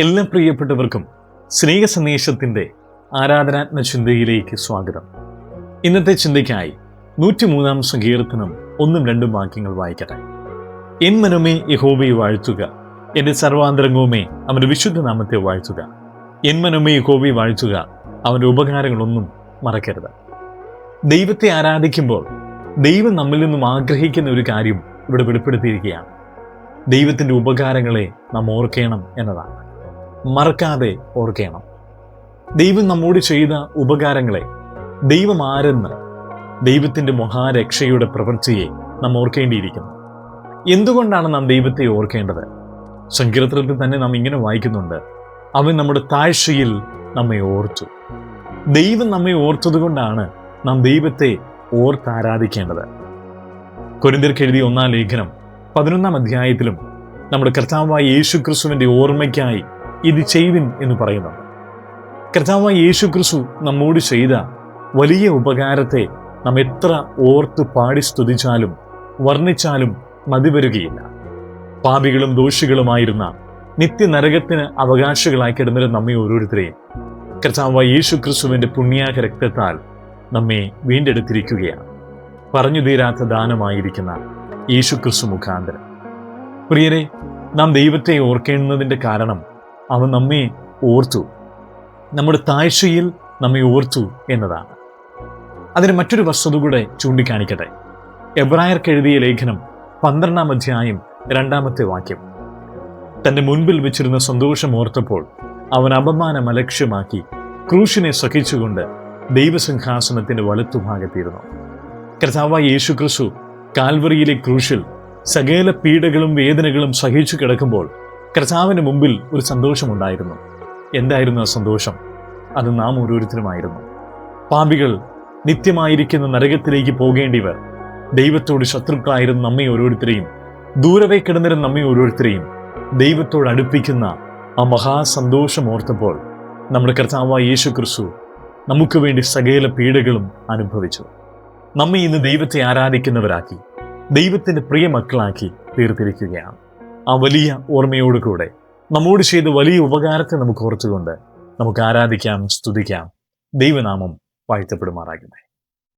എല്ലാ പ്രിയപ്പെട്ടവർക്കും സ്നേഹ സന്ദേശത്തിൻ്റെ ആരാധനാത്മ ചിന്തയിലേക്ക് സ്വാഗതം. ഇന്നത്തെ ചിന്തയ്ക്കായി 103 സങ്കീർത്തനം 1-2 വാക്യങ്ങൾ വായിക്കട്ടെ. എൻ മനമേ യഹോവയെ വാഴ്ത്തുക, എൻ്റെ സർവാന്തരംഗവുമേ അവൻ്റെ വിശുദ്ധ നാമത്തെ വാഴ്ത്തുക. എൻ മനമേ യഹോവയെ വാഴ്ത്തുക, അവൻ്റെ ഉപകാരങ്ങളൊന്നും മറക്കരുത്. ദൈവത്തെ ആരാധിക്കുമ്പോൾ ദൈവം നമ്മിൽ നിന്നും ആഗ്രഹിക്കുന്ന ഒരു കാര്യം ഇവിടെ വെളിപ്പെടുത്തിയിരിക്കുകയാണ്. ദൈവത്തിൻ്റെ ഉപകാരങ്ങളെ നാം ഓർക്കണം എന്നതാണ്. മറക്കാതെ ഓർക്കണം. ദൈവം നമ്മോട് ചെയ്ത ഉപകാരങ്ങളെ, ദൈവം ആരെന്ന്, ദൈവത്തിൻ്റെ മഹാരക്ഷയുടെ പ്രവൃത്തിയെ നാം ഓർക്കേണ്ടിയിരിക്കുന്നു. എന്തുകൊണ്ടാണ് നാം ദൈവത്തെ ഓർക്കേണ്ടത്? സങ്കീർത്തനത്തിൽ തന്നെ നാം ഇങ്ങനെ വായിക്കുന്നുണ്ട്, അവൻ നമ്മുടെ താഴ്ചയിൽ നമ്മെ ഓർത്തു. ദൈവം നമ്മെ ഓർത്തതുകൊണ്ടാണ് നാം ദൈവത്തെ ഓർത്താരാധിക്കേണ്ടത്. കൊരിന്ത്യർക്ക് എഴുതിയ 1 ലേഖനം 11 അധ്യായത്തിലും നമ്മുടെ കർത്താവായ യേശു ക്രിസ്തുവിൻ്റെ ഓർമ്മയ്ക്കായി ഇത് ചെയ്വിൻ എന്ന് പറയുന്നുണ്ട്. കർത്താവായ യേശു ക്രിസ്തു നമ്മോട് ചെയ്ത വലിയ ഉപകാരത്തെ നാം എത്ര ഓർത്ത് പാടി സ്തുതിച്ചാലും വർണ്ണിച്ചാലും മതിവരുകയില്ല. പാപികളും ദോഷികളുമായിരുന്ന നിത്യനരകത്തിന് അവകാശികളായി കിടന്നിരുന്ന നമ്മെ ഓരോരുത്തരെയും കർത്താവായ യേശു ക്രിസ്തുവിൻ്റെ പുണ്യാക രക്തത്താൽ നമ്മെ വീണ്ടെടുത്തിരിക്കുകയാണ്. പറഞ്ഞു തീരാത്ത ദാനമായിരിക്കുന്ന യേശു ക്രിസ്തു മുഖാന്തരം. പ്രിയരെ, നാം ദൈവത്തെ ഓർക്കേണ്ടതിൻ്റെ കാരണം അവൻ നമ്മെ ഓർത്തു, നമ്മുടെ താഴ്ചയിൽ നമ്മെ ഓർത്തു എന്നതാണ്. അതിന് മറ്റൊരു വസ്തുത കൂടെ ചൂണ്ടിക്കാണിക്കട്ടെ. എബ്രായർക്ക് എഴുതിയ ലേഖനം 12 അധ്യായം 2 വാക്യം. തൻ്റെ മുൻപിൽ വെച്ചിരുന്ന സന്തോഷം ഓർത്തപ്പോൾ അവൻ അപമാനം അലക്ഷ്യമാക്കി ക്രൂശിനെ സഹിച്ചുകൊണ്ട് ദൈവസിംഹാസനത്തിൻ്റെ വലത്തുഭാഗത്തിരുന്നു. കർത്താവായ യേശു ക്രിസ്തു കാൽവറിയിലെ ക്രൂശിൽ സകല പീഡകളും വേദനകളും സഹിച്ചു കിടക്കുമ്പോൾ കർത്താവിന് മുമ്പിൽ ഒരു സന്തോഷമുണ്ടായിരുന്നു. എന്തായിരുന്നു ആ സന്തോഷം? അത് നാം ഓരോരുത്തരുമായിരുന്നു. പാപികൾ, നിത്യമായിരിക്കുന്ന നരകത്തിലേക്ക് പോകേണ്ടിവർ, ദൈവത്തോട് ശത്രുക്കളായിരുന്ന നമ്മെ ഓരോരുത്തരെയും, ദൂരവേ കിടന്നിരുന്ന നമ്മെ ഓരോരുത്തരെയും ദൈവത്തോട് അടുപ്പിക്കുന്ന ആ മഹാസന്തോഷം ഓർത്തപ്പോൾ നമ്മുടെ കർത്താവായ യേശു ക്രിസ്തു നമുക്ക് വേണ്ടി സകല പീഡകളും അനുഭവിച്ചു. നമ്മെ ഇന്ന് ദൈവത്തെ ആരാധിക്കുന്നവരാക്കി, ദൈവത്തിൻ്റെ പ്രിയ മക്കളാക്കി തീർത്തിരിക്കുകയാണ്. ആ വലിയ ഓർമ്മയോടുകൂടെ നമ്മോട് ചെയ്ത വലിയ ഉപകാരത്തെ നമുക്ക് ഓർത്തുകൊണ്ട് നമുക്ക് ആരാധിക്കാം, സ്തുതിക്കാം. ദൈവനാമം വാഴ്ത്തപ്പെടുമാറാകട്ടെ.